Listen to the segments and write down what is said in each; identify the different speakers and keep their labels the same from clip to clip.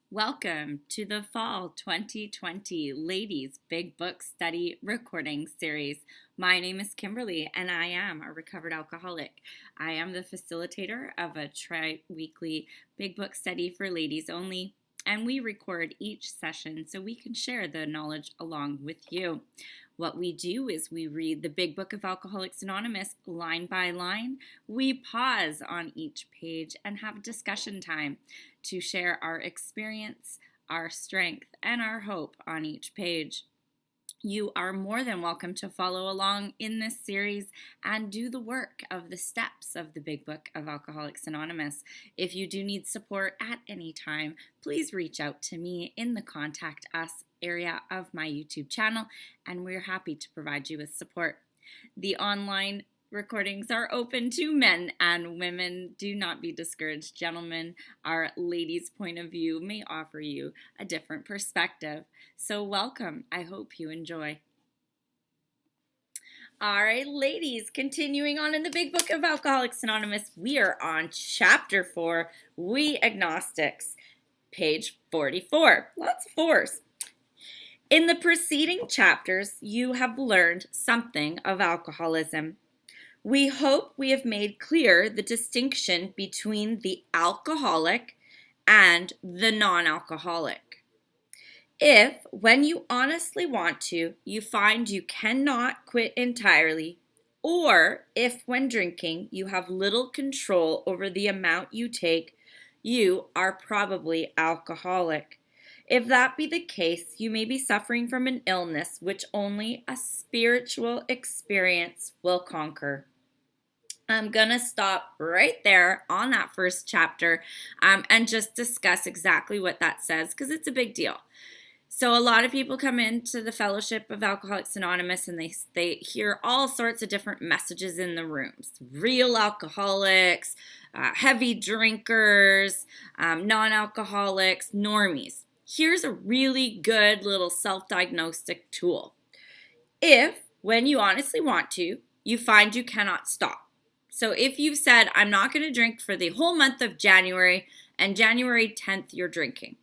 Speaker 1: Welcome to the Fall 2020 Ladies Big Book Study Recording Series. My name is Kimberly and I am a recovered alcoholic. I am the facilitator of a tri-weekly Big Book Study for ladies only, and we record each session so we can share the knowledge along with you. What we do is we read the Big Book of Alcoholics Anonymous line by line. We pause on each page and have discussion time to share our experience, our strength, and our hope on each page. You are more than welcome to follow along in this series and do the work of the steps of the Big Book of Alcoholics Anonymous. If you do need support at any time, please reach out to me in the Contact Us area of my YouTube channel, and we're happy to provide you with support. The online recordings are open to men and women. Do not be discouraged, gentlemen. Our ladies' point of view may offer you a different perspective. So welcome. I hope you enjoy. All right, ladies, continuing on in the Big Book of Alcoholics Anonymous, we are on Chapter 4, We Agnostics, page 44. Lots of fours. In the preceding chapters, you have learned something of alcoholism. We hope we have made clear the distinction between the alcoholic and the non-alcoholic. If, when you honestly want to, you find you cannot quit entirely, or if when drinking you have little control over the amount you take, you are probably alcoholic. If that be the case, you may be suffering from an illness which only a spiritual experience will conquer. I'm going to stop right there on that first chapter and just discuss exactly what that says, because it's a big deal. So a lot of people come into the Fellowship of Alcoholics Anonymous and they hear all sorts of different messages in the rooms. Real alcoholics, heavy drinkers, non-alcoholics, normies. Here's a really good little self-diagnostic tool. If, when you honestly want to, you find you cannot stop. So if you've said, I'm not going to drink for the whole month of January, and January 10th you're drinking.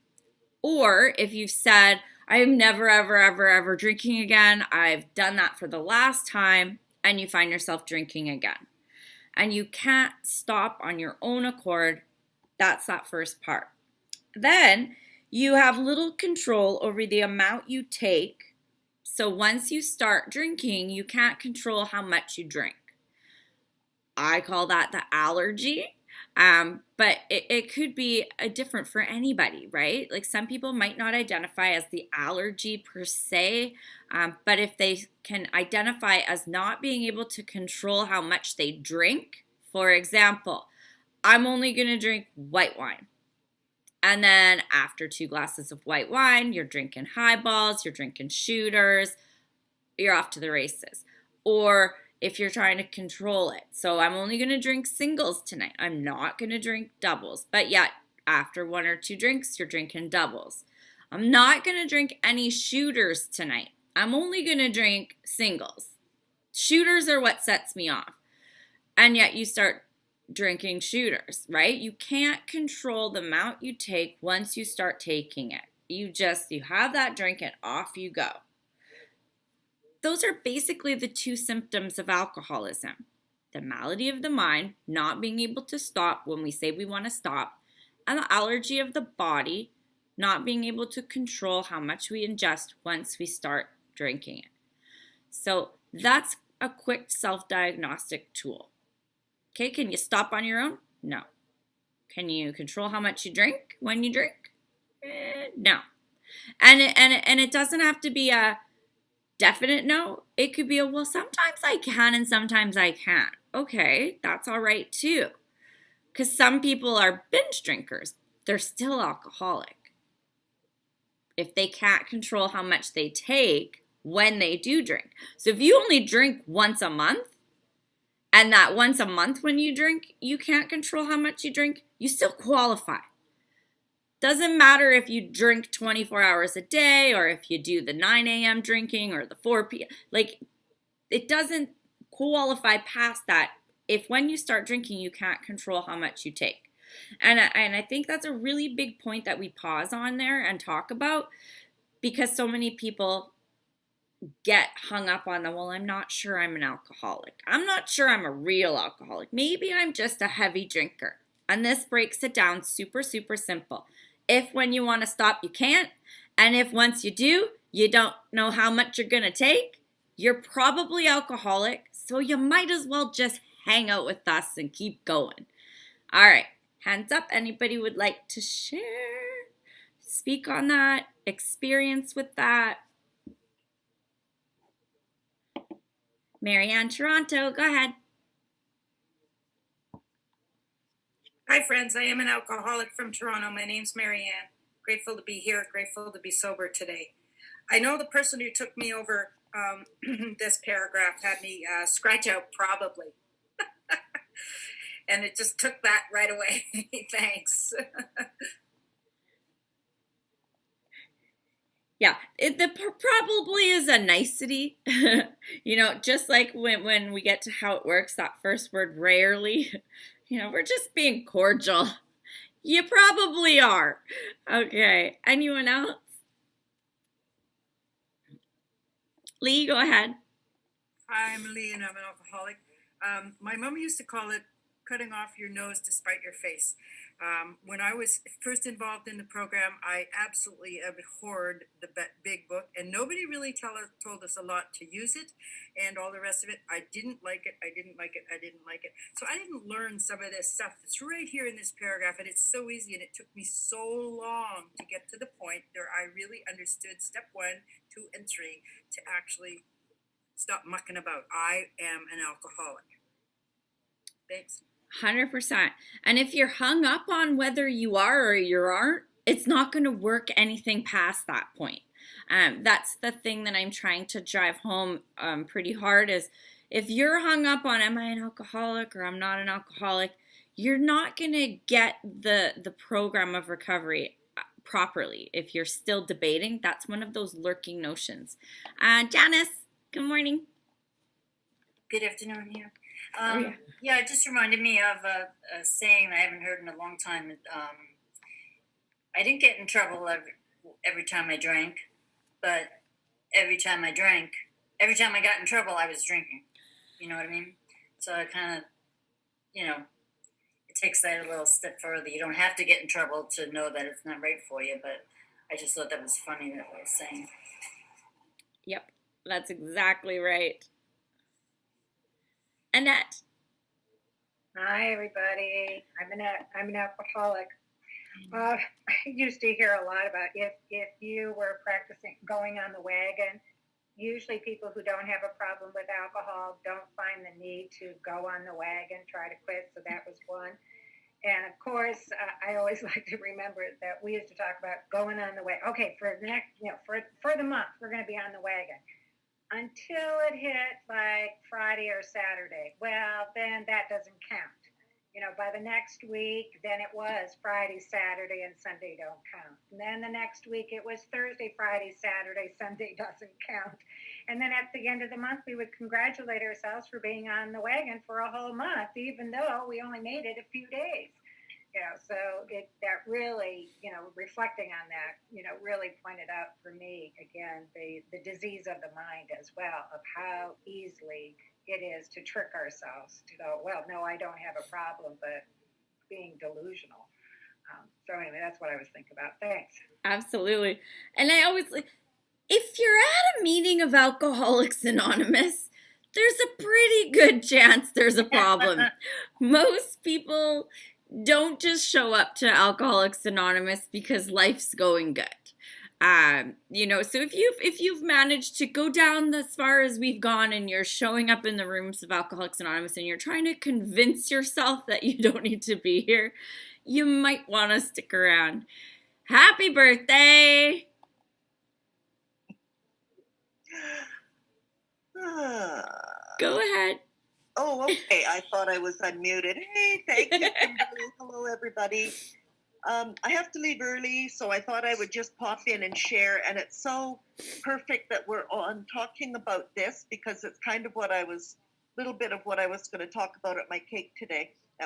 Speaker 1: Or if you've said, I'm never, ever, ever, ever drinking again, I've done that for the last time, and you find yourself drinking again. And you can't stop on your own accord, that's that first part. Then you have little control over the amount you take. So once you start drinking, you can't control how much you drink. I call that the allergy, but it could be different for anybody, right? Like some people might not identify as the allergy per se, but if they can identify as not being able to control how much they drink, for example, I'm only going to drink white wine. And then after 2 glasses of white wine, you're drinking highballs, you're drinking shooters, you're off to the races. Or if you're trying to control it. So I'm only going to drink singles tonight. I'm not going to drink doubles. But yet, after 1 or 2 drinks, you're drinking doubles. I'm not going to drink any shooters tonight. I'm only going to drink singles. Shooters are what sets me off. And yet you start drinking shooters, right? You can't control the amount you take once you start taking it. You have that drink and off you go. Those are basically the 2 symptoms of alcoholism. The malady of the mind, not being able to stop when we say we want to stop, and the allergy of the body, not being able to control how much we ingest once we start drinking it. So that's a quick self-diagnostic tool. Okay, can you stop on your own? No. Can you control how much you drink when you drink? No. And it doesn't have to be a definite no. It could be a, well, sometimes I can and sometimes I can't. Okay, that's all right too. Because some people are binge drinkers. They're still alcoholic. If they can't control how much they take when they do drink. So if you only drink once a month, and that once a month when you drink, you can't control how much you drink, you still qualify. Doesn't matter if you drink 24 hours a day or if you do the 9 a.m. drinking or the 4 p.m. Like, it doesn't qualify past that if when you start drinking, you can't control how much you take. And I think that's a really big point that we pause on there and talk about, because so many people get hung up on the, well, I'm not sure I'm an alcoholic. I'm not sure I'm a real alcoholic. Maybe I'm just a heavy drinker. And this breaks it down super, super simple. If when you want to stop, you can't, and if once you do, you don't know how much you're going to take, you're probably alcoholic, so you might as well just hang out with us and keep going. All right, hands up. Anybody would like to share, speak on that, experience with that? Marianne Toronto, go ahead.
Speaker 2: Hi, friends. I am an alcoholic from Toronto. My name's Marianne. Grateful to be here. Grateful to be sober today. I know the person who took me over this paragraph had me scratch out probably. And it just took that right away. Thanks.
Speaker 1: Yeah, the probably is a nicety. Just like when we get to how it works, that first word, rarely, we're just being cordial. You probably are. Okay, anyone else? Lee, go ahead.
Speaker 2: Hi, I'm Lee, and I'm an alcoholic. My mom used to call it cutting off your nose to spite your face. When I was first involved in the program, I absolutely abhorred the big book, and nobody really told us a lot to use it and all the rest of it. I didn't like it. I didn't like it. I didn't like it. So I didn't learn some of this stuff that's right here in this paragraph, and it's so easy, and it took me so long to get to the point where I really understood step 1, 2, and 3 to actually stop mucking about. I am an alcoholic. Thanks.
Speaker 1: 100%. And if you're hung up on whether you are or you aren't, it's not going to work anything past that point. That's the thing that I'm trying to drive home pretty hard is if you're hung up on, am I an alcoholic or I'm not an alcoholic, you're not going to get the program of recovery properly. If you're still debating, that's one of those lurking notions. Janice, good morning.
Speaker 3: Good afternoon here. Yeah, it just reminded me of a saying I haven't heard in a long time. I didn't get in trouble every time I drank, but every time I got in trouble, I was drinking. You know what I mean? So I kind of, it takes that a little step further. You don't have to get in trouble to know that it's not right for you, but I just thought that was funny that I was saying.
Speaker 1: Yep, that's exactly right. Annette.
Speaker 4: Hi, everybody. I'm an alcoholic. I used to hear a lot about if you were practicing going on the wagon, usually people who don't have a problem with alcohol don't find the need to go on the wagon, try to quit. So that was one. And of course, I always like to remember that we used to talk about going on the wagon. Okay, for the next, for the month, we're going to be on the wagon. Until it hit like Friday or Saturday. Well, then that doesn't count. By the next week, then it was Friday, Saturday, and Sunday don't count. And then the next week, it was Thursday, Friday, Saturday, Sunday doesn't count. And then at the end of the month, we would congratulate ourselves for being on the wagon for a whole month, even though we only made it a few days. So that really, reflecting on that, really pointed out for me, again, the disease of the mind as well, of how easily it is to trick ourselves to go, well, no, I don't have a problem, but being delusional. So anyway, that's what I was thinking about. Thanks.
Speaker 1: Absolutely. And I always, if you're at a meeting of Alcoholics Anonymous, there's a pretty good chance there's a problem. Most people don't just show up to Alcoholics Anonymous because life's going good. So if you've managed to go down as far as we've gone and you're showing up in the rooms of Alcoholics Anonymous and you're trying to convince yourself that you don't need to be here, you might want to stick around. Happy birthday! Go ahead.
Speaker 5: Oh, okay. I thought I was unmuted. Hey, thank you, Kimberly. Hello, everybody. I have to leave early, so I thought I would just pop in and share. And it's so perfect that we're on talking about this because it's kind of little bit of what I was going to talk about at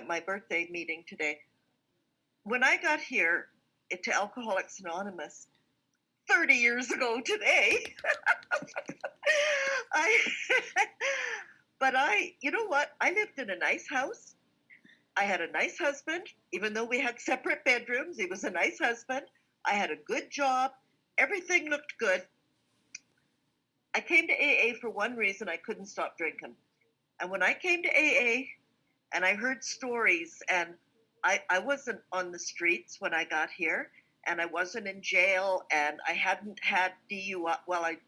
Speaker 5: my birthday meeting today. when I got here to Alcoholics Anonymous 30 years ago today, you know what? I lived in a nice house. I had a nice husband, even though we had separate bedrooms. He was a nice husband. I had a good job. Everything looked good. I came to AA for one reason: I couldn't stop drinking. And when I came to AA and I heard stories, and I wasn't on the streets when I got here, and I wasn't in jail, and I hadn't had DUI. Well, I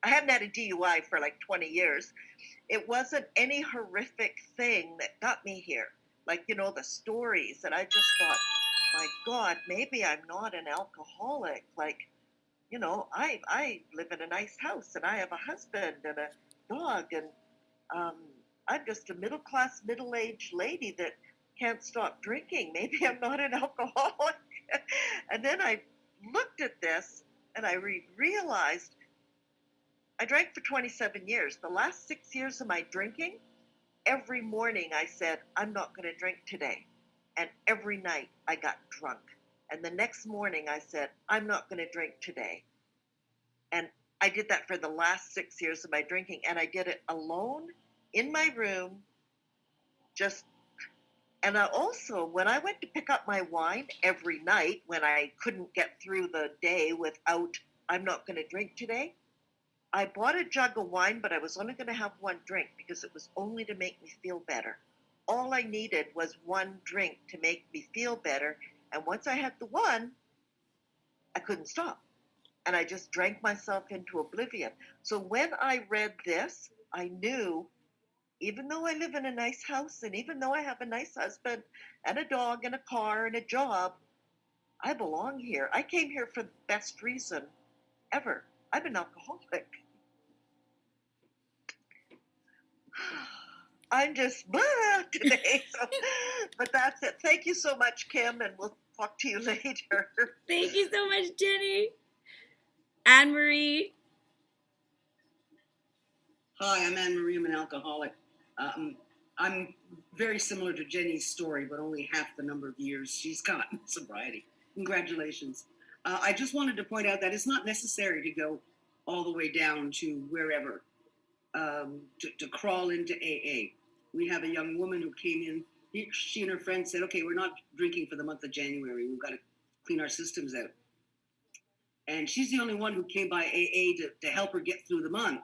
Speaker 5: hadn't had a DUI for like 20 years. It wasn't any horrific thing that got me here. Like, you know, the stories. And I just thought, my God, maybe I'm not an alcoholic. Like, you know, I live in a nice house, and I have a husband and a dog, and I'm just a middle-class, middle-aged lady that can't stop drinking. Maybe I'm not an alcoholic. And then I looked at this, and I realized I drank for 27 years. The last 6 years of my drinking, every morning I said, I'm not going to drink today. And every night I got drunk. And the next morning I said, I'm not going to drink today. And I did that for the last 6 years of my drinking. And I did it alone in my room. And I also, when I went to pick up my wine every night, when I couldn't get through the day without, I'm not going to drink today, I bought a jug of wine, but I was only going to have one drink because it was only to make me feel better. All I needed was one drink to make me feel better. And once I had the one, I couldn't stop. And I just drank myself into oblivion. So when I read this, I knew, even though I live in a nice house, and even though I have a nice husband and a dog and a car and a job, I belong here. I came here for the best reason ever. I'm an alcoholic. I'm just today. But that's it. Thank you so much, Kim, and we'll talk to you later.
Speaker 1: Thank you so much, Jenny. Anne-Marie.
Speaker 6: Hi, I'm Anne-Marie. I'm an alcoholic. I'm very similar to Jenny's story, but only half the number of years she's got in sobriety. Congratulations. I just wanted to point out that it's not necessary to go all the way down to wherever, to crawl into AA. We have a young woman who came in. She and her friends said, okay, we're not drinking for the month of January. We've got to clean our systems out. And she's the only one who came by AA to help her get through the month.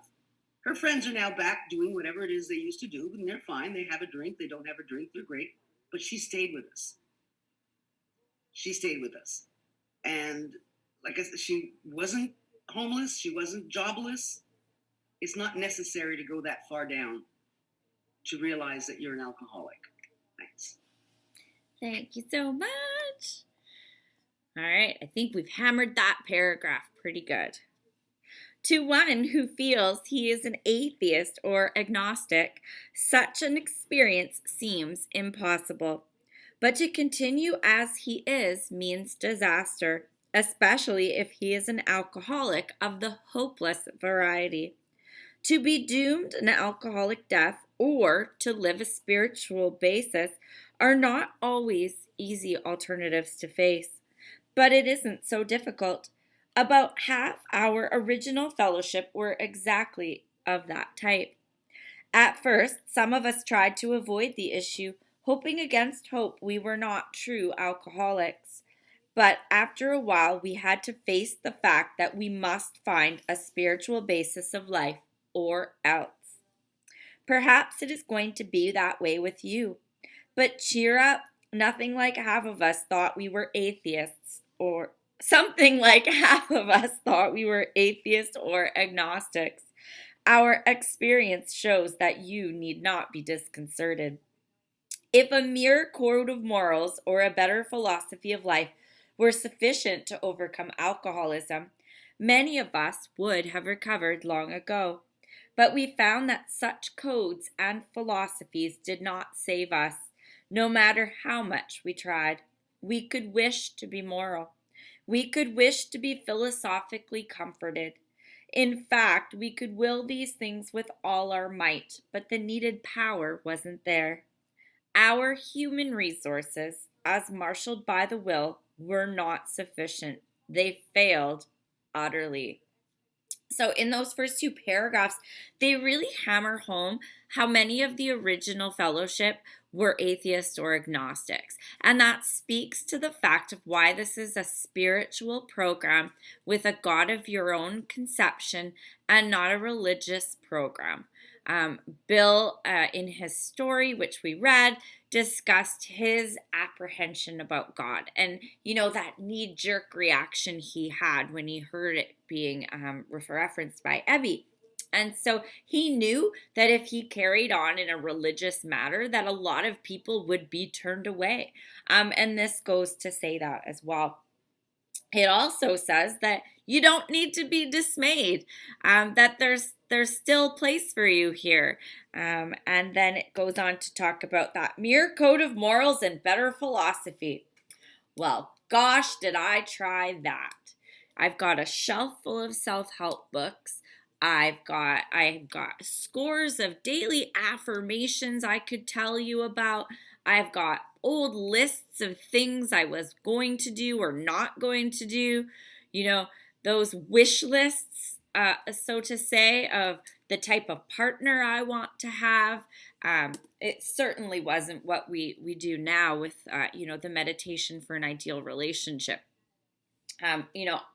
Speaker 6: Her friends are now back doing whatever it is they used to do, and they're fine. They have a drink. They don't have a drink. They're great. But she stayed with us. She stayed with us. And like I said, she wasn't homeless. She wasn't jobless. It's not necessary to go that far down to realize that you're an alcoholic. Thanks.
Speaker 1: Thank you so much. All right, I think we've hammered that paragraph pretty good. To one who feels he is an atheist or agnostic, such an experience seems impossible. But to continue as he is means disaster, especially if he is an alcoholic of the hopeless variety. To be doomed an alcoholic death or to live a spiritual basis are not always easy alternatives to face. But it isn't so difficult. About half our original fellowship were exactly of that type. At first, some of us tried to avoid the issue, hoping against hope we were not true alcoholics. But after a while, we had to face the fact that we must find a spiritual basis of life, or else. Perhaps it is going to be that way with you. But cheer up, nothing like half of us thought we were atheists, or something like half of us thought we were atheists or agnostics. Our experience shows that you need not be disconcerted. If a mere code of morals or a better philosophy of life were sufficient to overcome alcoholism, many of us would have recovered long ago. But we found that such codes and philosophies did not save us, no matter how much we tried. We could wish to be moral. We could wish to be philosophically comforted. In fact, we could will these things with all our might, but the needed power wasn't there. Our human resources, as marshaled by the will, were not sufficient. They failed utterly. So, in those first two paragraphs, they really hammer home how many of the original fellowship were atheists or agnostics. And that speaks to the fact of why this is a spiritual program with a God of your own conception and not a religious program. Bill, in his story, which we read, discussed his apprehension about God and, that knee jerk reaction he had when he heard it being referenced by Evie. And so he knew that if he carried on in a religious matter, that a lot of people would be turned away. And this goes to say that as well. It also says that you don't need to be dismayed, that there's still place for you here. And then it goes on to talk about that mere code of morals and better philosophy. Well, gosh, did I try that. I've got a shelf full of self-help books. I've got scores of daily affirmations I could tell you about. I've got old lists of things I was going to do or not going to do. Those wish lists, so to say, of the type of partner I want to have. It certainly wasn't what we do now with, the meditation for an ideal relationship. I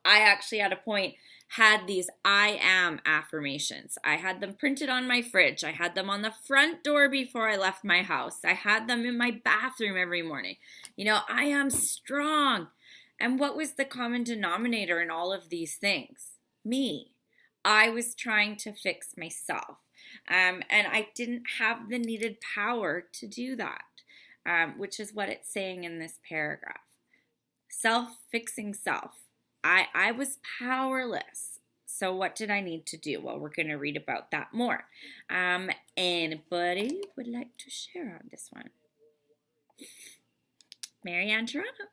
Speaker 1: actually at a point had these I am affirmations. I had them printed on my fridge. I had them on the front door before I left my house. I had them in my bathroom every morning. I am strong. And what was the common denominator in all of these things? Me. I was trying to fix myself. And I didn't have the needed power to do that, which is what it's saying in this paragraph. Self-fixing self. I was powerless. So what did I need to do? Well, we're going to read about that more. Anybody would like to share on this one? Mary Ann Toronto.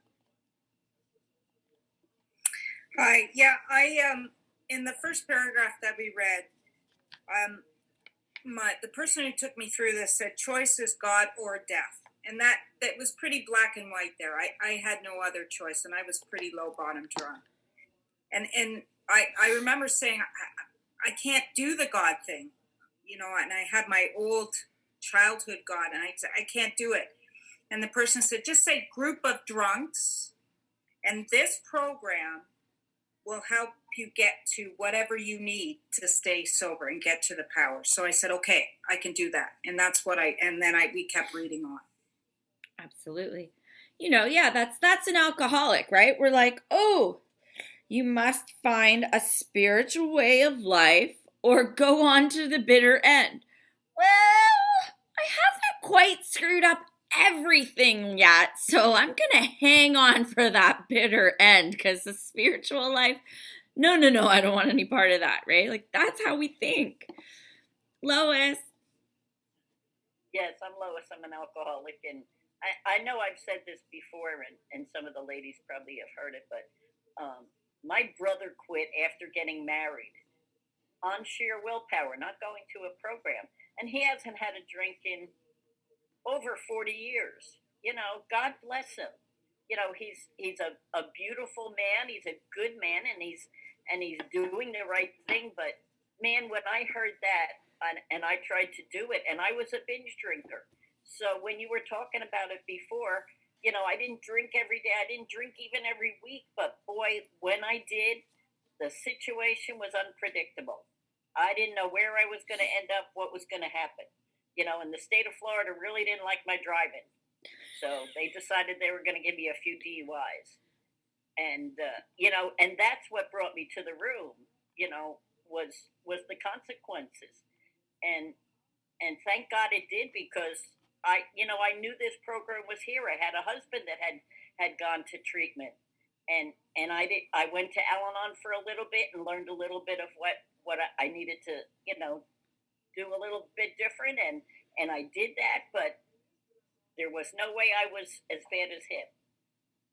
Speaker 2: Hi. Yeah, in the first paragraph that we read, the person who took me through this said choice is God or death. And that was pretty black and white there. I had no other choice, and I was pretty low bottom drawn. And I remember saying, I can't do the God thing, and I had my old childhood God, and I said, I can't do it. And the person said, just say group of drunks, and this program will help you get to whatever you need to stay sober and get to the power. So I said, okay, I can do that. And that's what we kept reading on.
Speaker 1: Absolutely. That's an alcoholic, right? We're like, oh, you must find a spiritual way of life or go on to the bitter end. Well, I haven't quite screwed up everything yet, so I'm going to hang on for that bitter end because the spiritual life, no, I don't want any part of that, right? Like, that's how we think. Lois.
Speaker 7: Yes, I'm Lois. I'm an alcoholic, and I know I've said this before, and some of the ladies probably have heard it, but my brother quit after getting married on sheer willpower, not going to a program. And he hasn't had a drink in over 40 years. God bless him. He's a beautiful man. He's a good man, and he's doing the right thing. But man, when I heard that, and I tried to do it, and I was a binge drinker. So when you were talking about it before, I didn't drink every day. I didn't drink even every week. But boy, when I did, the situation was unpredictable. I didn't know where I was going to end up, what was going to happen. And the state of Florida really didn't like my driving. So they decided they were going to give me a few DUIs. And, and that's what brought me to the room, was the consequences. And thank God it did, because I knew this program was here. I had a husband that had gone to treatment, and I went to Al-Anon for a little bit and learned a little bit of what I needed to, do a little bit different. And I did that, but there was no way I was as bad as him,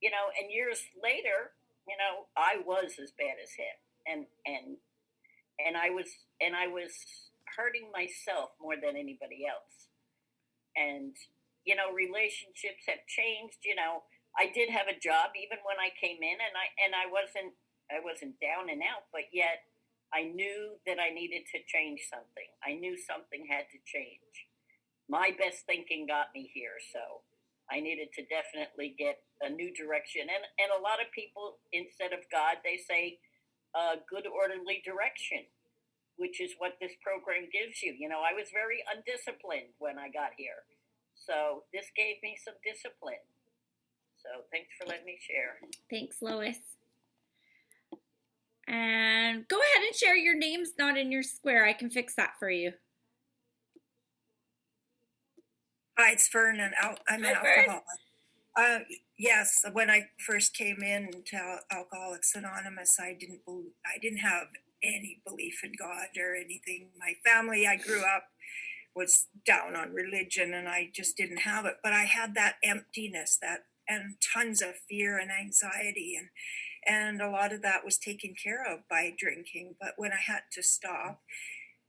Speaker 7: and years later, I was as bad as him. And I was hurting myself more than anybody else. And relationships have changed. I did have a job even when I came in, and I wasn't down and out, but yet I knew that I needed to change something. I knew something had to change. My best thinking got me here, so I needed to definitely get a new direction. And a lot of people, instead of God, they say good orderly direction, which is what this program gives you. You know, I was very undisciplined when I got here, so this gave me some discipline. So thanks for letting me share.
Speaker 1: Thanks, Lois. And go ahead and share your name's not in your square. I can fix that for you.
Speaker 2: Hi, it's Fern, and I'm an
Speaker 1: Hi, Fern.
Speaker 2: alcoholic. Yes, when I first came in to Alcoholics Anonymous, I didn't have any belief in God or anything. My family, I grew up, was down on religion, and I just didn't have it. But I had that emptiness, and tons of fear and anxiety, and a lot of that was taken care of by drinking. But when I had to stop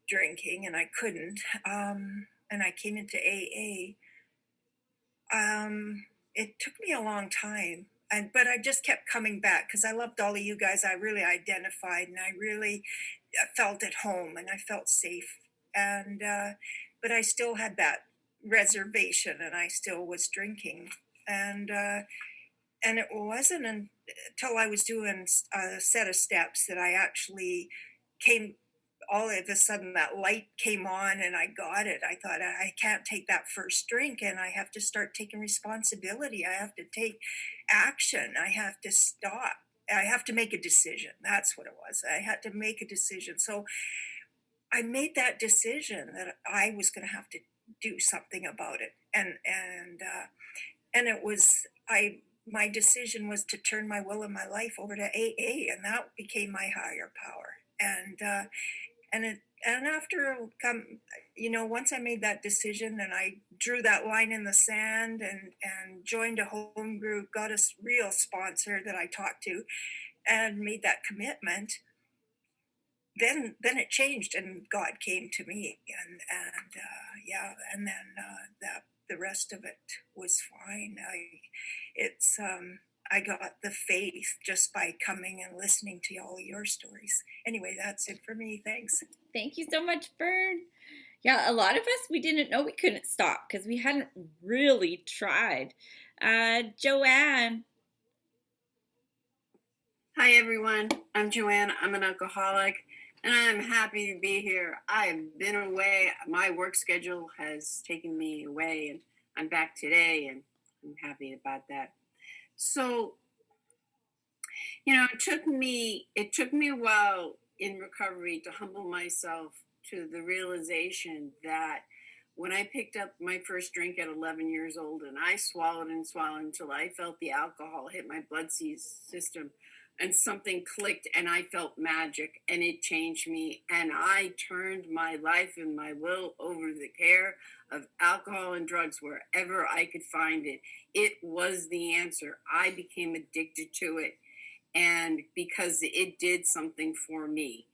Speaker 2: drinking, and I couldn't, and I came into AA. It took me a long time, but I just kept coming back because I loved all of you guys. I really identified, and I really felt at home, and I felt safe. And but I still had that reservation, and I still was drinking, and uh, and it wasn't until I was doing a set of steps that I actually came. All of a sudden, that light came on, and I got it. I thought, I can't take that first drink, and I have to start taking responsibility. I have to take action. I have to stop. I have to make a decision. That's what it was. I had to make a decision. So I made that decision that I was going to have to do something about it, and it was I. My decision was to turn my will and my life over to AA, and that became my higher power. And after once I made that decision, and I drew that line in the sand, and joined a home group, got a real sponsor that I talked to, and made that commitment, then it changed, and God came to me, and then that the rest of it was fine. I got the faith just by coming and listening to all your stories. Anyway, that's it for me. Thanks.
Speaker 1: Thank you so much, Fern. Yeah, a lot of us, we didn't know we couldn't stop because we hadn't really tried. Joanne.
Speaker 8: Hi, everyone. I'm Joanne. I'm an alcoholic, and I'm happy to be here. I've been away. My work schedule has taken me away, and I'm back today, and I'm happy about that. So, it took me a while in recovery to humble myself to the realization that when I picked up my first drink at 11 years old, and I swallowed and swallowed until I felt the alcohol hit my blood system, and something clicked, and I felt magic, and it changed me, and I turned my life and my will over to the care of alcohol and drugs wherever I could find it. It was the answer. I became addicted to it, and because it did something for me,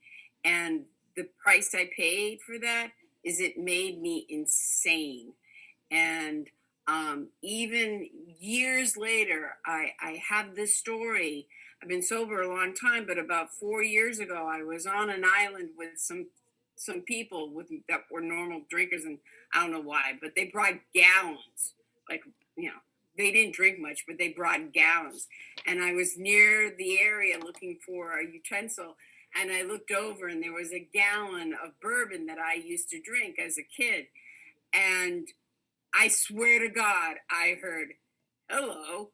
Speaker 8: and the price I paid for that is it made me insane. And even years later, I have this story. I've been sober a long time, but about 4 years ago, I was on an island with some people that were normal drinkers, and I don't know why, but they brought gallons. Like, they didn't drink much, but they brought gallons. And I was near the area looking for a utensil, and I looked over, and there was a gallon of bourbon that I used to drink as a kid. And I swear to God, I heard, hello.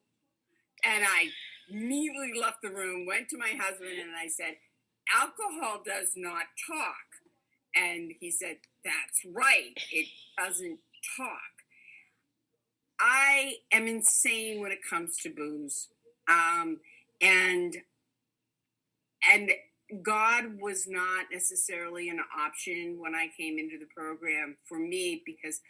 Speaker 8: And I immediately left the room, went to my husband, and I said, alcohol does not talk. And he said, that's right, it doesn't talk. I am insane when it comes to booze. And God was not necessarily an option when I came into the program for me because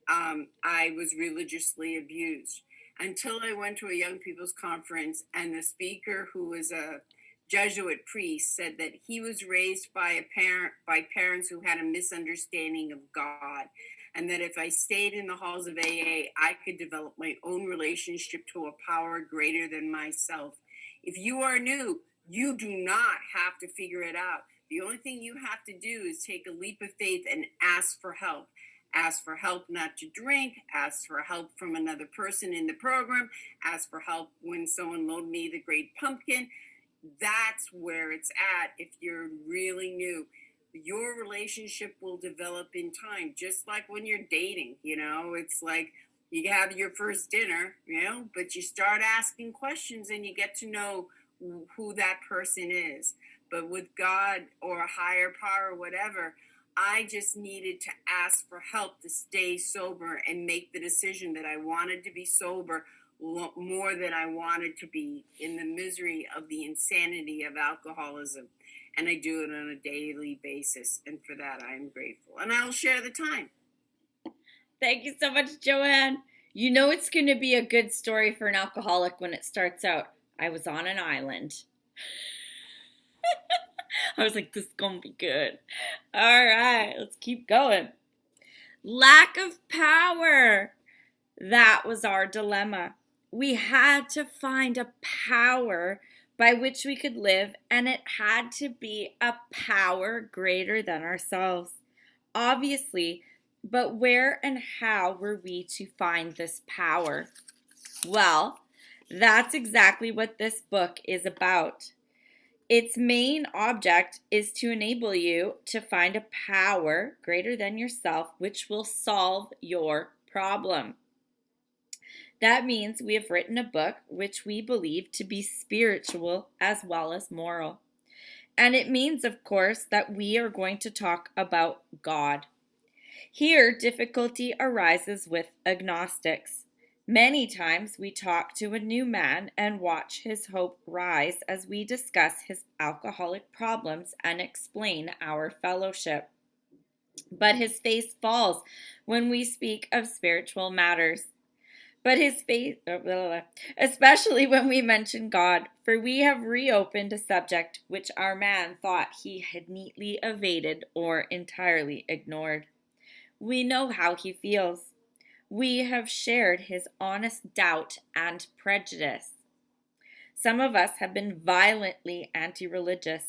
Speaker 8: I was religiously abused until I went to a young people's conference, and the speaker, who was a Jesuit priest, said that he was raised by parents who had a misunderstanding of God. and that if I stayed in the halls of AA, I could develop my own relationship to a power greater than myself. If you are new, you do not have to figure it out. The only thing you have to do is take a leap of faith and ask for help. Ask for help not to drink, ask for help from another person in the program, ask for help when someone loaned me the Great Pumpkin. That's where it's at if you're really new. Your relationship will develop in time, just like when you're dating. It's like you have your first dinner, but you start asking questions and you get to know who that person is. But with God or a higher power, whatever, I just needed to ask for help to stay sober and make the decision that I wanted to be sober more than I wanted to be in the misery of the insanity of alcoholism. And I do it on a daily basis. And for that, I am grateful. And I'll share the time.
Speaker 1: Thank you so much, Joanne. You know it's going to be a good story for an alcoholic when it starts out. I was on an island. I was like, this is going to be good. All right, let's keep going. Lack of power. That was our dilemma. We had to find a power by which we could live, and it had to be a power greater than ourselves. Obviously, but where and how were we to find this power? Well, that's exactly what this book is about. Its main object is to enable you to find a power greater than yourself which will solve your problem. That means we have written a book which we believe to be spiritual as well as moral. And it means, of course, that we are going to talk about God. Here, difficulty arises with agnostics. Many times we talk to a new man and watch his hope rise as we discuss his alcoholic problems and explain our fellowship. But his face falls when we speak of spiritual matters. But his face, especially when we mention God, for we have reopened a subject which our man thought he had neatly evaded or entirely ignored. We know how he feels. We have shared his honest doubt and prejudice. Some of us have been violently anti-religious.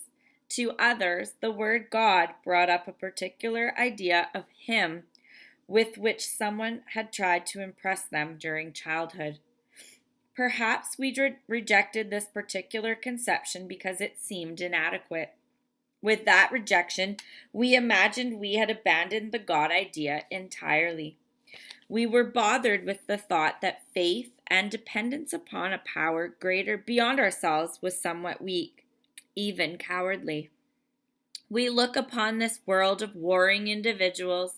Speaker 1: To others, the word God brought up a particular idea of him with which someone had tried to impress them during childhood. Perhaps we rejected this particular conception because it seemed inadequate. With that rejection, we imagined we had abandoned the God idea entirely. We were bothered with the thought that faith and dependence upon a power greater beyond ourselves was somewhat weak, even cowardly. We look upon this world of warring individuals,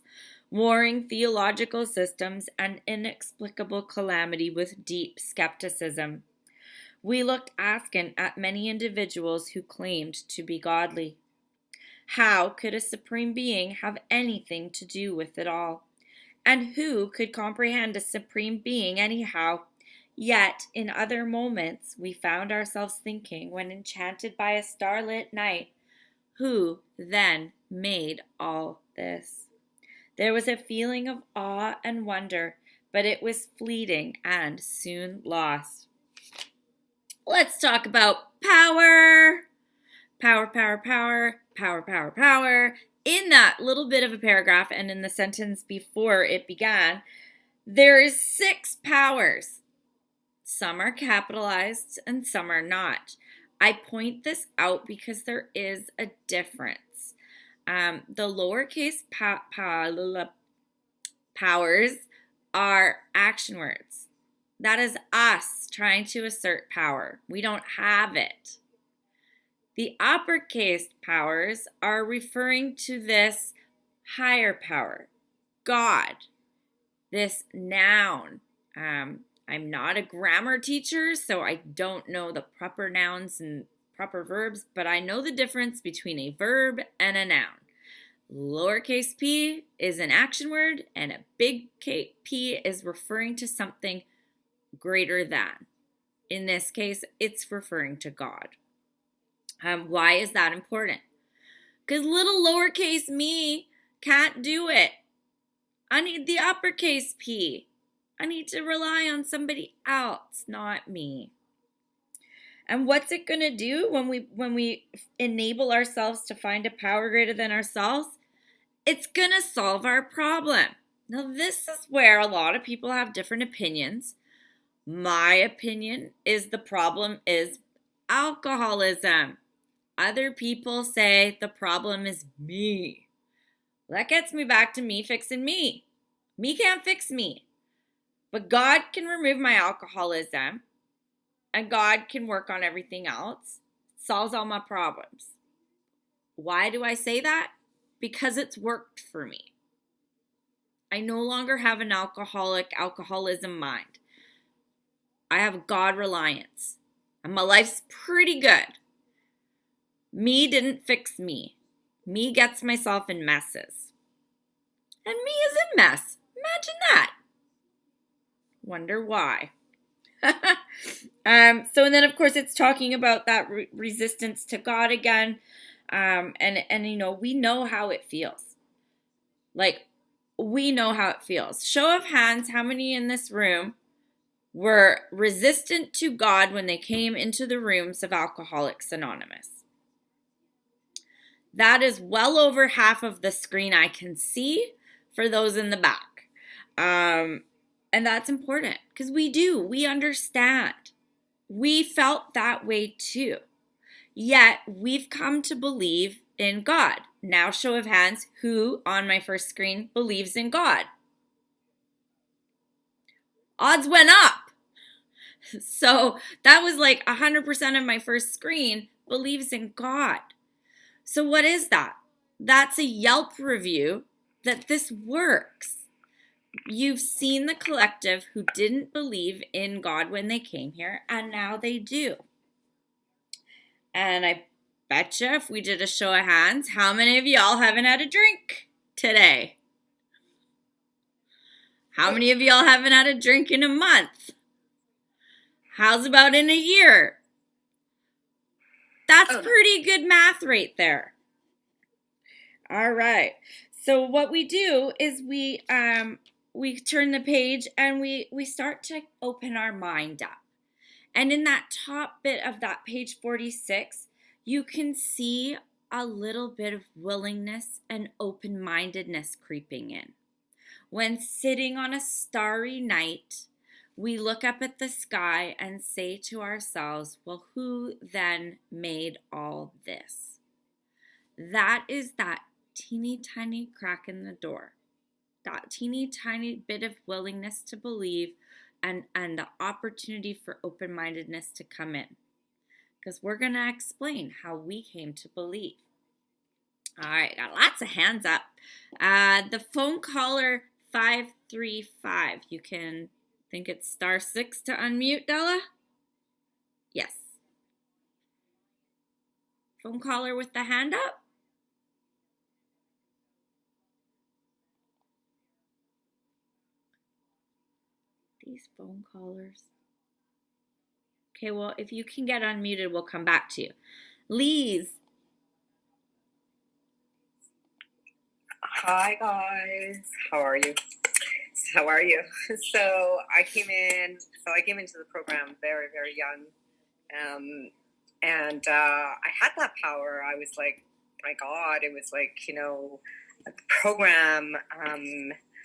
Speaker 1: warring theological systems, and inexplicable calamity with deep skepticism. We looked askance at many individuals who claimed to be godly. How could a supreme being have anything to do with it all? And who could comprehend a supreme being anyhow? Yet, in other moments, we found ourselves thinking, when enchanted by a starlit night, who then made all this? There was a feeling of awe and wonder, but it was fleeting and soon lost. Let's talk about power. Power, power, power, power, power, power. In that little bit of a paragraph and in the sentence before it began, there is 6 powers. Some are capitalized and some are not. I point this out because there is a difference. The lowercase powers are action words. That is us trying to assert power. We don't have it. The uppercase powers are referring to this higher power, God, this noun. I'm not a grammar teacher, so I don't know the proper nouns and proper verbs, but I know the difference between a verb and a noun. Lowercase p is an action word, and a big P is referring to something greater than. In this case, it's referring to God. Why is that important? Because little lowercase me can't do it. I need the uppercase P. I need to rely on somebody else, not me. And what's it going to do when we enable ourselves to find a power greater than ourselves? It's going to solve our problem. Now, this is where a lot of people have different opinions. My opinion is the problem is alcoholism. Other people say the problem is me. That gets me back to me fixing me. Me can't fix me. But God can remove my alcoholism, and God can work on everything else. It solves all my problems. Why do I say that? Because it's worked for me. I no longer have an alcoholism mind. I have God reliance. And my life's pretty good. Me didn't fix me. Me gets myself in messes. And me is a mess. Imagine that. Wonder why. So and then of course it's talking about that resistance to God again. And you know, we know how it feels. Like, we know how it feels. Show of hands, how many in this room were resistant to God when they came into the rooms of Alcoholics Anonymous? That is well over half of the screen I can see for those in the back. And that's important because we understand. We felt that way too. Yet we've come to believe in God. Now, show of hands, who on my first screen believes in God? Odds went up. So that was like 100% of my first screen believes in God. So what is that? That's a Yelp review that this works. You've seen the collective who didn't believe in God when they came here, and now they do. And I betcha if we did a show of hands, how many of y'all haven't had a drink today? How many of y'all haven't had a drink in a month? How's about in a year? That's pretty good math right there. All right. So what we do is we turn the page and we start to open our mind up. And in that top bit of that page 46, you can see a little bit of willingness and open-mindedness creeping in. When sitting on a starry night, we look up at the sky and say to ourselves, well, who then made all this? That is that teeny tiny crack in the door, that teeny tiny bit of willingness to believe and the opportunity for open-mindedness to come in. Because we're going to explain how we came to believe. All right, got lots of hands up. The phone caller 535. You can think it's *6 to unmute, Della? Yes. Phone caller with the hand up? These phone callers. Okay, well, if you can get unmuted, we'll come back to you. Lise.
Speaker 9: Hi, guys. How are you? How are you? So I came into the program very, very young. And I had that power. I was like, my God, it was like, you know, the program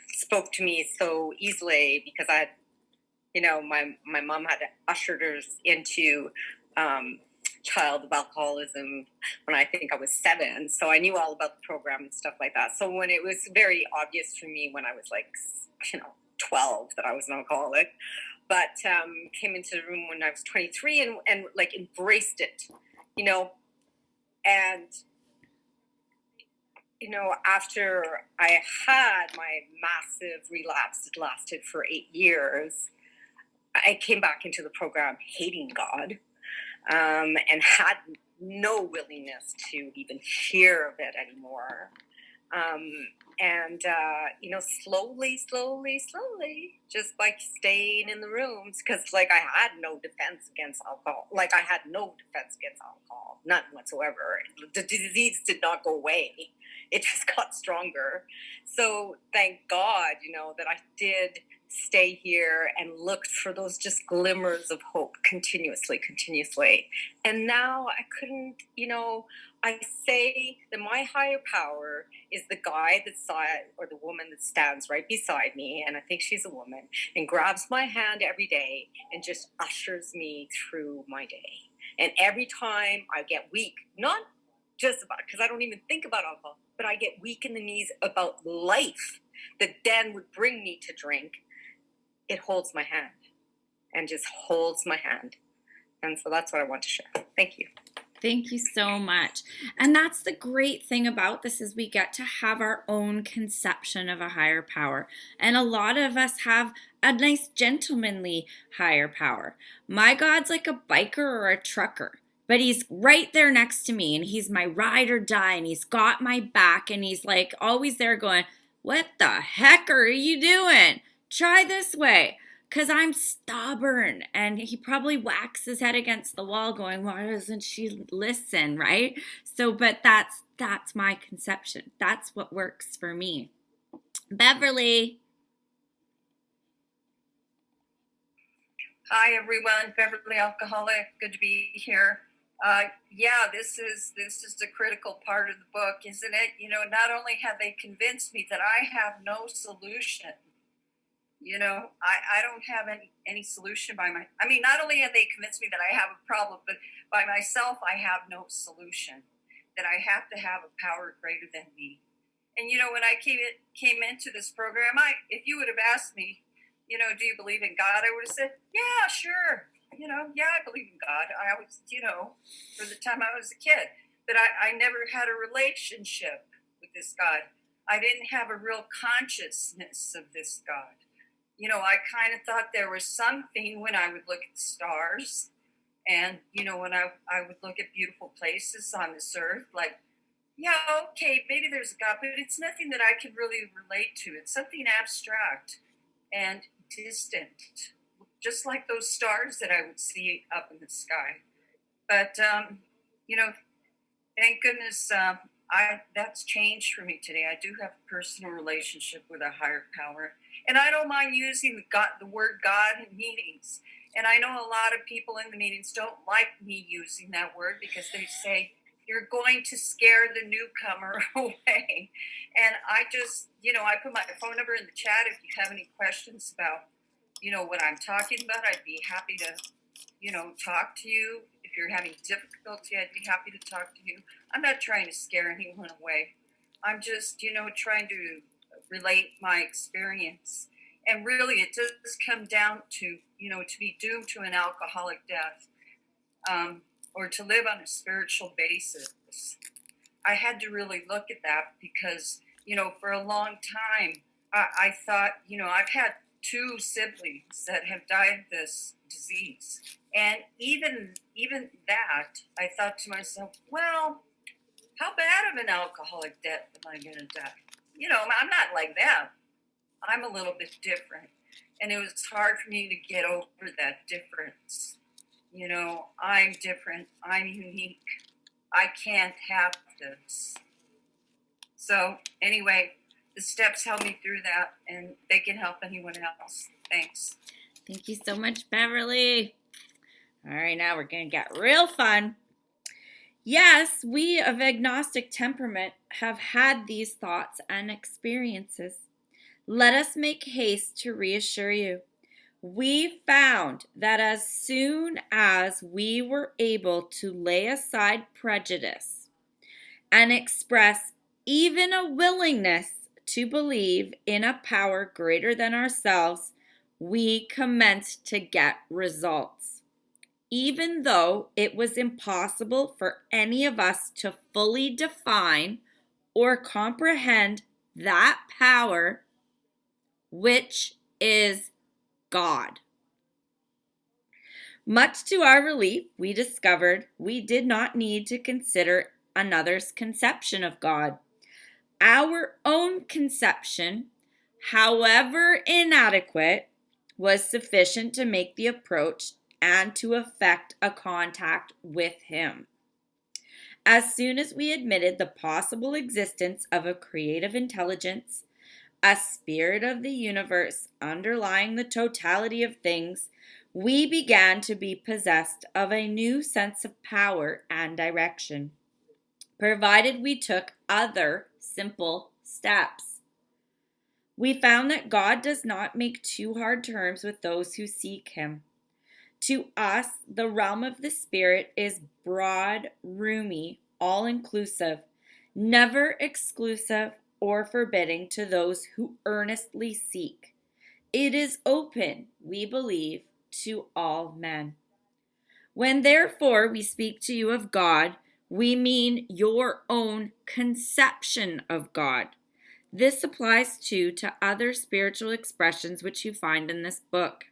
Speaker 9: spoke to me so easily because I had, you know, my mom had ushered us into child of alcoholism when I think I was 7. So I knew all about the program and stuff like that. So when it was very obvious for me when I was like, you know, 12 that I was an alcoholic, but came into the room when I was 23 and like embraced it, you know, and you know, after I had my massive relapse, it lasted for 8 years. I came back into the program hating God, and had no willingness to even hear of it anymore. And slowly, just like staying in the rooms, because like I had no defense against alcohol. Like I had no defense against alcohol, none whatsoever. The disease did not go away; it just got stronger. So thank God, that I did stay here and looked for those just glimmers of hope continuously. And now I couldn't, I say that my higher power is the guy or the woman that stands right beside me, and I think she's a woman, and grabs my hand every day and just ushers me through my day. And every time I get weak, not just about it, because I don't even think about alcohol, but I get weak in the knees about life that then would bring me to drink, it holds my hand and just holds my hand. And so that's what I want to share. Thank you.
Speaker 1: Thank you so much. And that's the great thing about this is we get to have our own conception of a higher power. And a lot of us have a nice gentlemanly higher power. My God's like a biker or a trucker, but he's right there next to me and he's my ride or die and he's got my back and he's like always there going, what the heck are you doing? Try this way. Because I'm stubborn, and he probably whacks his head against the wall going, why doesn't she listen, right? So, but that's my conception. That's what works for me. Beverly.
Speaker 10: Hi, everyone. Beverly Alcoholic. Good to be here. This is the critical part of the book, isn't it? Not only have they convinced me that I have no solution, I don't have any solution not only have they convinced me that I have a problem, but by myself, I have no solution, that I have to have a power greater than me. And, when I came into this program, if you would have asked me, do you believe in God? I would have said, yeah, sure. I believe in God. I always, for the time I was a kid, but I never had a relationship with this God. I didn't have a real consciousness of this God. I kind of thought there was something when I would look at the stars and, when I would look at beautiful places on this earth, like, yeah, okay, maybe there's a God, but it's nothing that I could really relate to. It's something abstract and distant, just like those stars that I would see up in the sky. But, thank goodness that's changed for me today. I do have a personal relationship with a higher power. And I don't mind using the word God in meetings. And I know a lot of people in the meetings don't like me using that word because they say, you're going to scare the newcomer away. And I just, I put my phone number in the chat if you have any questions about, what I'm talking about. I'd be happy to, talk to you. If you're having difficulty, I'd be happy to talk to you. I'm not trying to scare anyone away. I'm just, trying to relate my experience. And really, it does come down to, to be doomed to an alcoholic death or to live on a spiritual basis. I had to really look at that because, for a long time, I thought, I've had 2 siblings that have died of this disease. And even that, I thought to myself, well, how bad of an alcoholic death am I going to die? I'm not like them. I'm a little bit different. And it was hard for me to get over that difference. I'm different. I'm unique. I can't have this. So anyway, the steps helped me through that, and they can help anyone else. Thanks.
Speaker 1: Thank you so much, Beverly. All right, now we're going to get real fun. Yes, we of agnostic temperament have had these thoughts and experiences. Let us make haste to reassure you. We found that as soon as we were able to lay aside prejudice and express even a willingness to believe in a power greater than ourselves, we commenced to get results. Even though it was impossible for any of us to fully define or comprehend that power, which is God. Much to our relief, we discovered we did not need to consider another's conception of God. Our own conception, however inadequate, was sufficient to make the approach and to effect a contact with him. As soon as we admitted the possible existence of a creative intelligence, a spirit of the universe underlying the totality of things, we began to be possessed of a new sense of power and direction, provided we took other simple steps. We found that God does not make too hard terms with those who seek him. To us, the realm of the Spirit is broad, roomy, all-inclusive, never exclusive or forbidding to those who earnestly seek. It is open, we believe, to all men. When therefore we speak to you of God, we mean your own conception of God. This applies too to other spiritual expressions which you find in this book.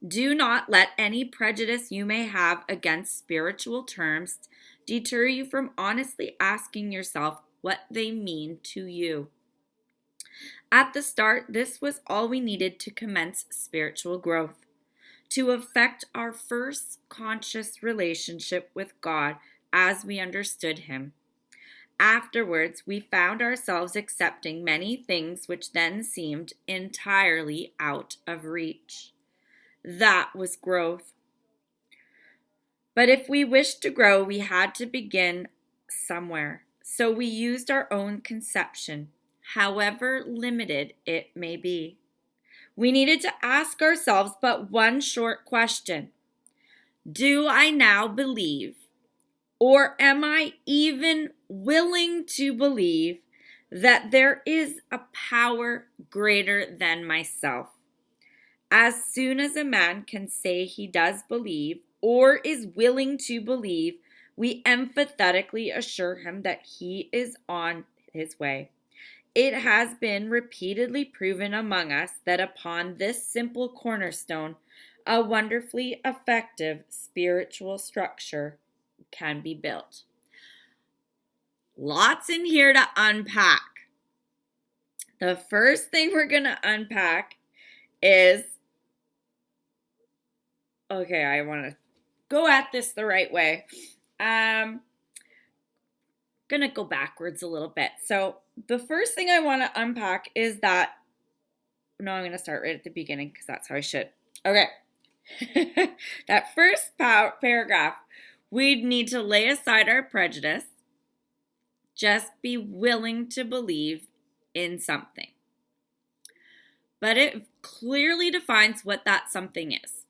Speaker 1: Do not let any prejudice you may have against spiritual terms deter you from honestly asking yourself what they mean to you. At the start, this was all we needed to commence spiritual growth, to effect our first conscious relationship with God as we understood him. Afterwards, we found ourselves accepting many things which then seemed entirely out of reach. That was growth. But if we wished to grow, we had to begin somewhere. So we used our own conception, however limited it may be. We needed to ask ourselves but one short question. Do I now believe, or am I even willing to believe, that there is a power greater than myself? As soon as a man can say he does believe or is willing to believe, we emphatically assure him that he is on his way. It has been repeatedly proven among us that upon this simple cornerstone, a wonderfully effective spiritual structure can be built. Lots in here to unpack. The first thing we're going to unpack is, okay, I want to go at this the right way. Going to go backwards a little bit. So the first thing I want to unpack is that, no, I'm going to start right at the beginning because that's how I should. Okay. That first paragraph, we'd need to lay aside our prejudice, just be willing to believe in something. But it clearly defines what that something is.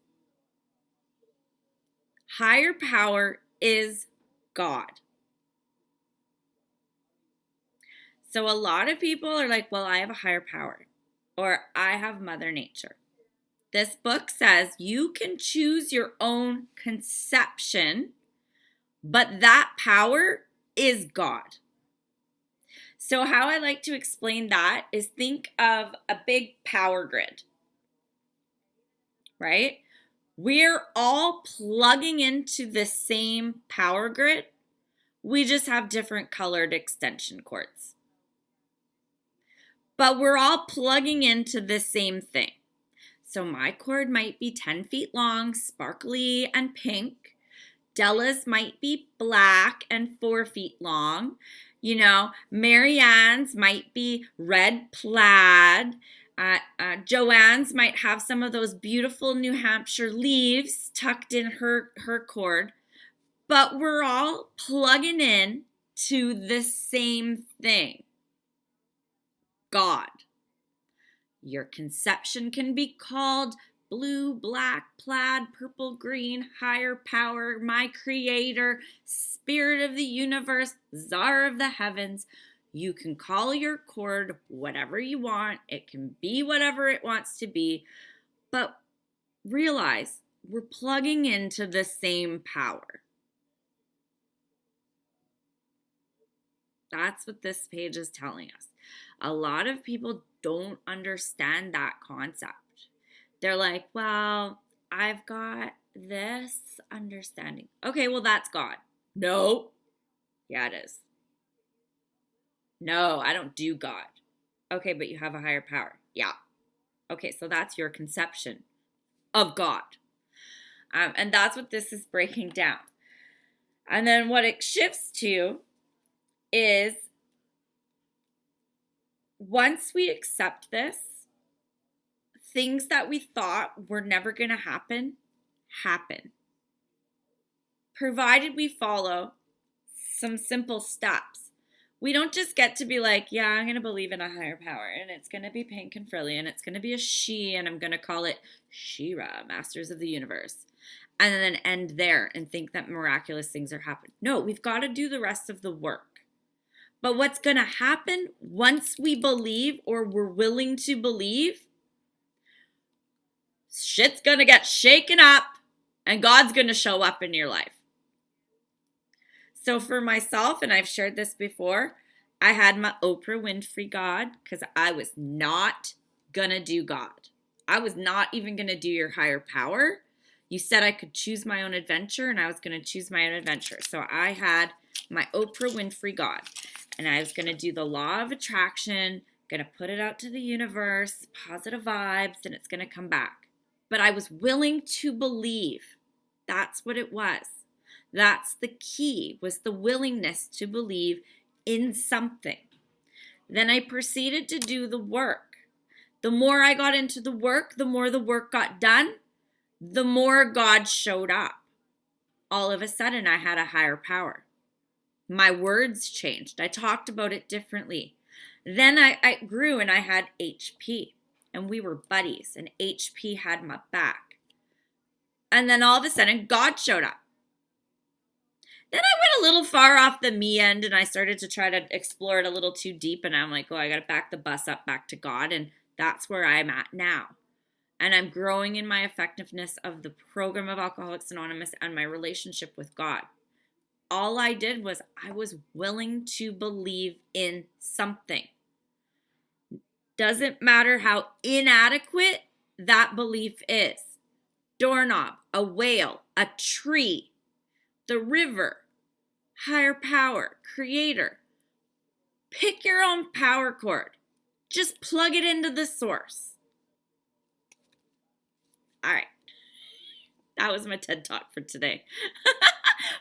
Speaker 1: Higher power is God. So a lot of people are like, well, I have a higher power, or I have Mother Nature. This book says you can choose your own conception, but that power is God. So how I like to explain that is think of a big power grid, right? We're all plugging into the same power grid. We just have different colored extension cords. But we're all plugging into the same thing. So my cord might be 10 feet long, sparkly and pink. Della's might be black and 4 feet long. You know, Marianne's might be red plaid. Joanne's might have some of those beautiful New Hampshire leaves tucked in her cord. But we're all plugging in to the same thing. God. Your conception can be called blue, black, plaid, purple, green, higher power, my creator, spirit of the universe, czar of the heavens. You can call your cord whatever you want. It can be whatever it wants to be. But realize we're plugging into the same power. That's what this page is telling us. A lot of people don't understand that concept. They're like, well, I've got this understanding. Okay, well, that's God. No. Yeah, it is. No, I don't do God. Okay, but you have a higher power. Yeah. Okay, so that's your conception of God. And that's what this is breaking down. And then what it shifts to is once we accept this, things that we thought were never going to happen, happen. Provided we follow some simple steps. We don't just get to be like, yeah, I'm going to believe in a higher power and it's going to be pink and frilly and it's going to be a she and I'm going to call it She-Ra, Masters of the Universe. And then end there and think that miraculous things are happening. No, we've got to do the rest of the work. But what's going to happen once we believe or we're willing to believe, shit's going to get shaken up and God's going to show up in your life. So for myself, and I've shared this before, I had my Oprah Winfrey God because I was not going to do God. I was not even going to do your higher power. You said I could choose my own adventure, and I was going to choose my own adventure. So I had my Oprah Winfrey God, and I was going to do the law of attraction, going to put it out to the universe, positive vibes, and it's going to come back. But I was willing to believe. That's what it was. That's the key, was the willingness to believe in something. Then I proceeded to do the work. The more I got into the work, the more the work got done, the more God showed up. All of a sudden, I had a higher power. My words changed. I talked about it differently. Then I grew and I had HP, and we were buddies, and HP had my back. And then all of a sudden, God showed up. Then I went a little far off the me end and I started to try to explore it a little too deep. And I'm like, oh, I got to back the bus up back to God. And that's where I'm at now. And I'm growing in my effectiveness of the program of Alcoholics Anonymous and my relationship with God. All I did was I was willing to believe in something. Doesn't matter how inadequate that belief is. Doorknob, a whale, a tree, the river, higher power, creator. Pick your own power cord. Just plug it into the source. All right. That was my TED Talk for today.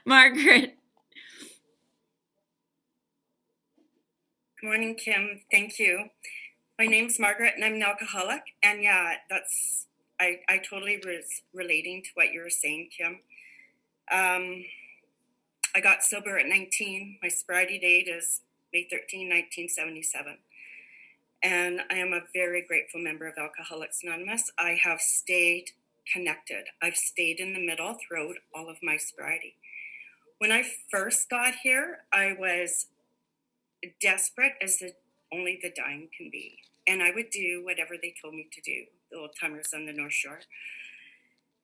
Speaker 1: Margaret.
Speaker 11: Good morning, Kim. Thank you. My name's Margaret and I'm an alcoholic. And yeah, I totally was relating to what you were saying, Kim. I got sober at 19. My sobriety date is May 13, 1977. And I am a very grateful member of Alcoholics Anonymous. I have stayed connected. I've stayed in the middle throughout all of my sobriety. When I first got here, I was desperate as only the dying can be. And I would do whatever they told me to do, the old timers on the North Shore.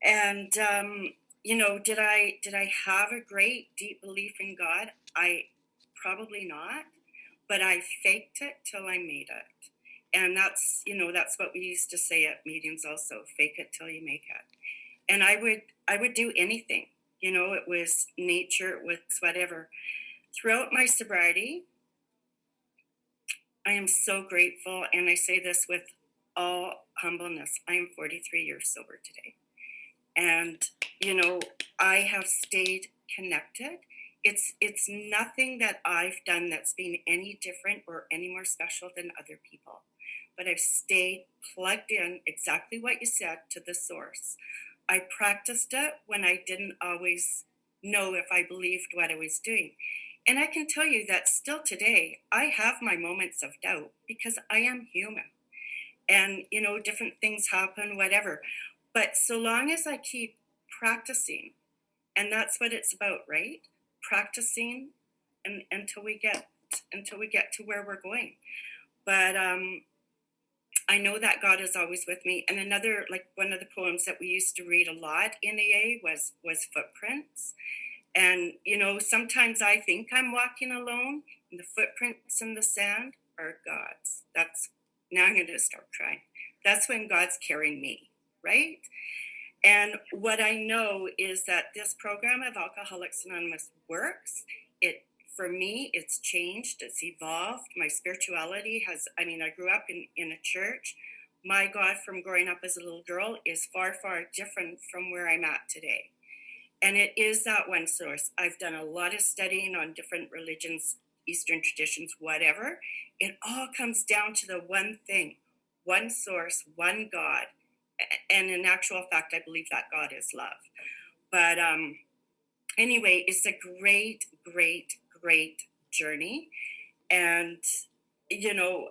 Speaker 11: And, did I have a great deep belief in God? I probably not, but I faked it till I made it. And that's what we used to say at meetings also, fake it till you make it. And I would do anything, it was nature, it was whatever. Throughout my sobriety, I am so grateful, and I say this with all humbleness. I am 43 years sober today. And, I have stayed connected. It's nothing that I've done that's been any different or any more special than other people. But I've stayed plugged in, exactly what you said, to the source. I practiced it when I didn't always know if I believed what I was doing. And I can tell you that still today, I have my moments of doubt because I am human. And, different things happen, whatever. But so long as I keep practicing, and that's what it's about, right? Practicing until we get to where we're going. But I know that God is always with me. And another, like one of the poems that we used to read a lot in AA was Footprints. And, sometimes I think I'm walking alone, and the footprints in the sand are God's. Now I'm going to start crying. That's when God's carrying me, right? And what I know is that this program of Alcoholics Anonymous works. It for me, it's changed, it's evolved. My spirituality has, I mean, I grew up in a church. My God from growing up as a little girl is far, far different from where I'm at today. And it is that one source. I've done a lot of studying on different religions, Eastern traditions, whatever. It all comes down to the one thing, one source, one God. And in actual fact, I believe that God is love. But anyway, it's a great, great, great journey. And, you know,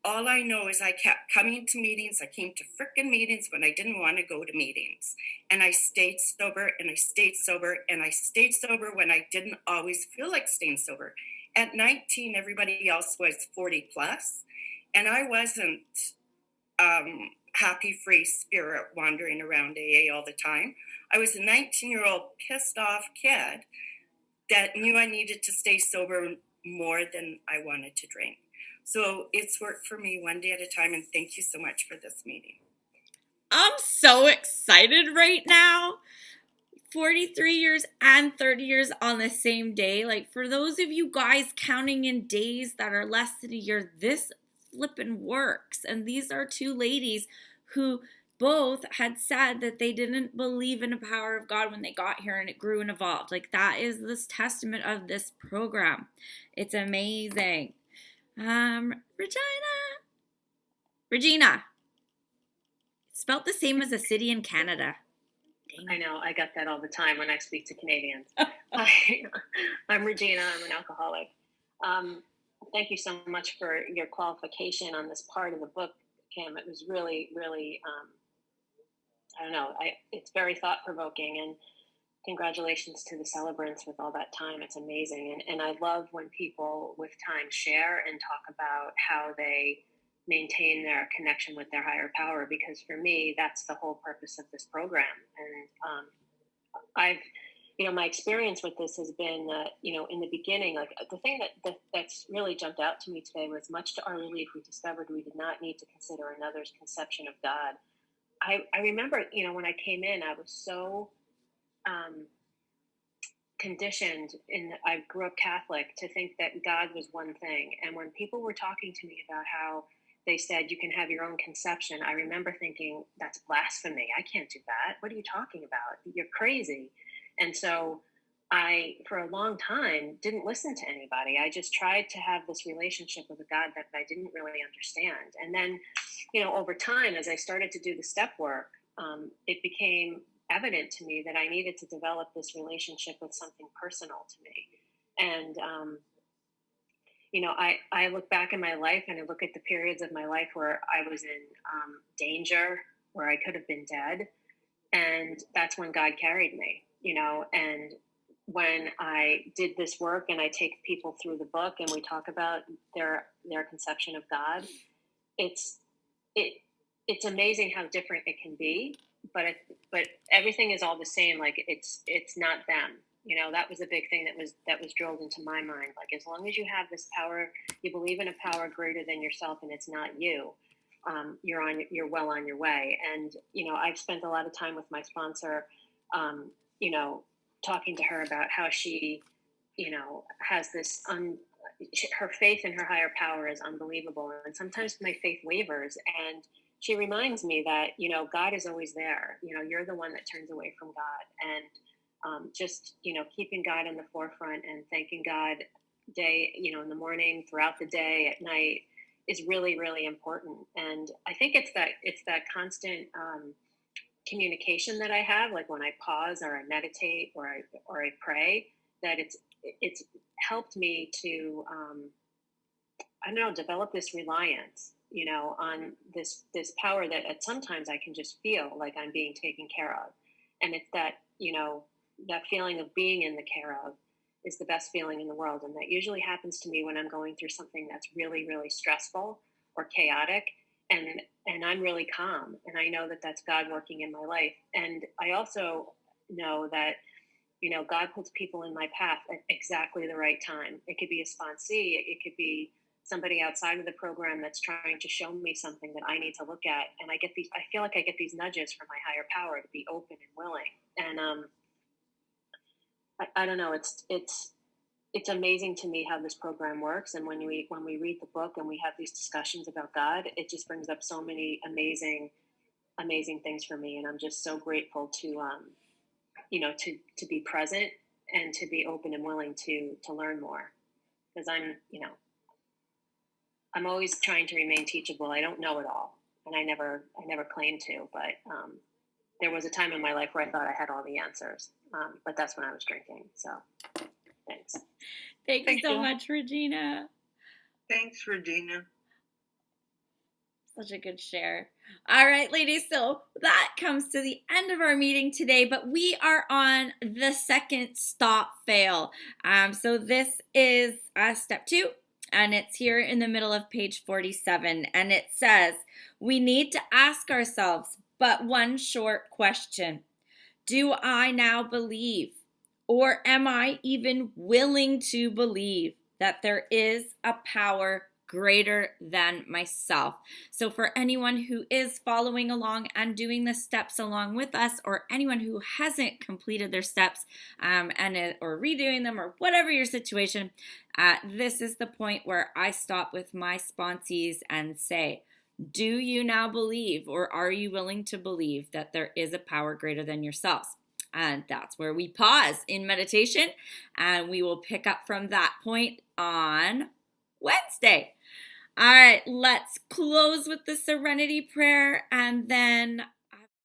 Speaker 11: all I know is I kept coming to meetings. I came to frickin' meetings when I didn't want to go to meetings. And I stayed sober and I stayed sober and I stayed sober when I didn't always feel like staying sober. At 19, everybody else was 40 plus. And I wasn't happy, free spirit wandering around AA all the time. I was a 19-year-old pissed off kid that knew I needed to stay sober more than I wanted to drink. So it's worked for me one day at a time, and thank you so much for this meeting.
Speaker 1: I'm so excited right now. 43 years and 30 years on the same day. Like, for those of you guys counting in days that are less than a year, this flippin' works. And these are two ladies who both had said that they didn't believe in the power of God when they got here, and it grew and evolved. Like, that is this testament of this program. It's amazing. Regina. Spelt the same as a city in Canada.
Speaker 12: I know, I get that all the time when I speak to Canadians. I'm Regina, I'm an alcoholic. Thank you so much for your qualification on this part of the book, Kim. It was really, really, I don't know, it's very thought-provoking, and congratulations to the celebrants with all that time. It's amazing. And I love when people with time share and talk about how they maintain their connection with their higher power, because for me, that's the whole purpose of this program. And my experience with this has been that, in the beginning, like the thing that's really jumped out to me today was, much to our relief, we discovered we did not need to consider another's conception of God. I remember, when I came in, I was so conditioned I grew up Catholic to think that God was one thing. And when people were talking to me about how they said you can have your own conception, I remember thinking, that's blasphemy. I can't do that. What are you talking about? You're crazy. And so I, for a long time, didn't listen to anybody. I just tried to have this relationship with a God that I didn't really understand. And then, over time, as I started to do the step work, it became evident to me that I needed to develop this relationship with something personal to me. And, I look back in my life and I look at the periods of my life where I was in danger, where I could have been dead. And that's when God carried me, and when I did this work and I take people through the book and we talk about their conception of God, it's amazing how different it can be, but everything is all the same. Like, it's not them. That was a big thing that was drilled into my mind. Like, as long as you have this power, you believe in a power greater than yourself, and it's not you, you're well on your way. And I've spent a lot of time with my sponsor, talking to her about how she, has this her faith in her higher power is unbelievable, and sometimes my faith wavers, and she reminds me that God is always there. You're the one that turns away from God, and just keeping God in the forefront and thanking God in the morning, throughout the day, at night, is really, really important. And I think it's that constant communication that I have, like when I pause or I meditate or I pray, that it's helped me to develop this reliance on this power that sometimes I can just feel like I'm being taken care of. And it's that that feeling of being in the care of is the best feeling in the world. And that usually happens to me when I'm going through something that's really, really stressful or chaotic. And I'm really calm. And I know that that's God working in my life. And I also know that, God puts people in my path at exactly the right time. It could be a sponsee. It could be somebody outside of the program that's trying to show me something that I need to look at. And I feel like I get these nudges from my higher power to be open and willing. And I don't know, it's it's amazing to me how this program works. And when we read the book and we have these discussions about God, it just brings up so many amazing things for me. And I'm just so grateful to to be present and to be open and willing to learn more, because I'm always trying to remain teachable. I don't know it all, and I never claimed to, but there was a time in my life where I thought I had all the answers, but that's when I was drinking. So thanks.
Speaker 1: Thank you so much, Regina.
Speaker 5: Thanks, Regina.
Speaker 1: Such a good share. All right, ladies, so that comes to the end of our meeting today, but we are on the second stop fail. So this is step 2, and it's here in the middle of page 47, and it says, we need to ask ourselves but one short question. Do I now believe, or am I even willing to believe, that there is a power greater than myself? So for anyone who is following along and doing the steps along with us, or anyone who hasn't completed their steps or redoing them, or whatever your situation, this is the point where I stop with my sponsees and say, do you now believe, or are you willing to believe, that there is a power greater than yourselves? And that's where we pause in meditation, and we will pick up from that point on Wednesday. All right, let's close with the serenity prayer, and then